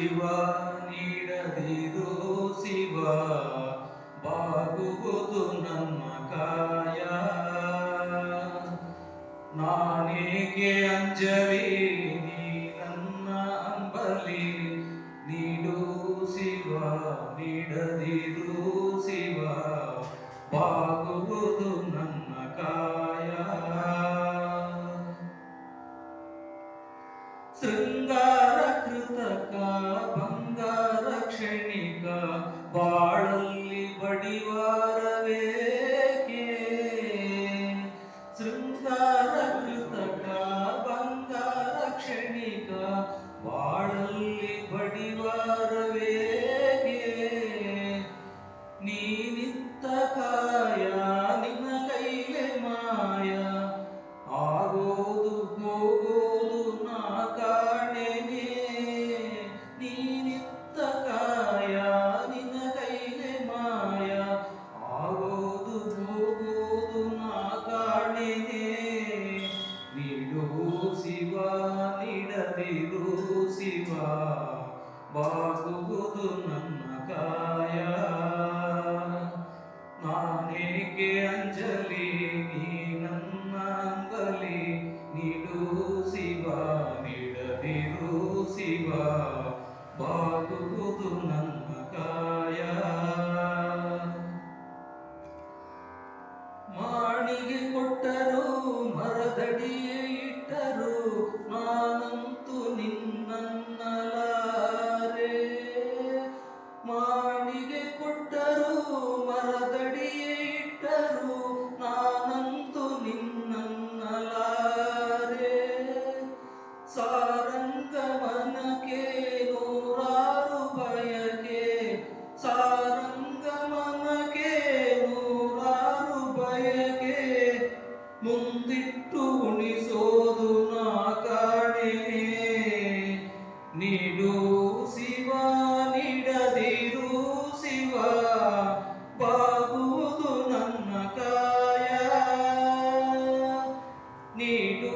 ಶಿವ ನೀಡದಿರು ಶಿವ ಬಾಗುವುದು ನನ್ನ ಕಾಯ ನಾನೇಕೆ ಅಂಜಲಿ ನೀ ನನ್ನ ಅಂಬಲಿ ನೀಡು ಶಿವ ನೀಡದಿರು ಶಿವ ಬಾಗುವುದು ನನ್ನ ಕಾಯ ಶೃಂಗಾರ ಕೃತಕ ಬಂಗಾರ ಕ್ಷಣಿಕ ಬಾಳಲ್ಲಿ ಬಡಿವಾರವೇಕೆ ಶೃಂಗಾರ ಕೃತಕ ಬಂಗಾರ ಕ್ಷಣಿಕ ಬಾಳಲ್ಲಿ ಬಡಿವಾರವೇಕೆ ನೀನಿತ್ತ ಕಾಯ ನಿನ್ನ ಕೈಲೆ ಮಾಯ ಆಗೋದು ಹೋಗೋದು ನಾ ಕಾಣೆನೆ ನೀನಿತ್ತ ಕಾಯ ನಿನ್ನ ಕೈಲೆ ಮಾಯ ಆಗೋದು ಹೋಗೋದು ನಾ ಕಾಣೆನೆ ನೀಡು ಶಿವ ನೀಡದಿರು ಶಿವ ಬಾಗುವುದು ನನ್ನ ಕಾಯ ನಾನೇಕೆ ಅಂಜಲಿ ನೀ ನನ್ನ ಅಂಬಲಿ ನೀಡು ಶಿವ ನೀಡದಿರು ಶಿವ ಬಾಗುವುದು ನನ್ನ ಕಾಯ ಮಾಣಿಗೆ ಕೊಟ್ಟರು ಮರದಡಿಯೇ ಇಟ್ಟರು ನಾನಂತೂ ನಿನ್ನನ್ನಲಾರೆ ಮಾಣಿಗೆ ಕೊಟ್ಟರು ಮರದಡಿಯೇ ಇಟ್ಟರು ನಾನಂತೂ ನಿನ್ನನ್ನಲಾರೆ ಸಾರಂಗಮನಕ್ಕೆ ನೂರಾರು ಬಯಕೆ ಸಾರಂಗಮನಕ್ಕೆ ನೂರಾರು ಬಯಕೆ ಮುಂದಿಟ್ಟು ಉಣಿಸೋದು ನಾ ಕಾಣೆನೆ ನೀಡು ಶಿವ ನೀಡದಿರು ಶಿವ ಬಾಗುವುದು ನನ್ನ ಕಾಯ ನೀಡು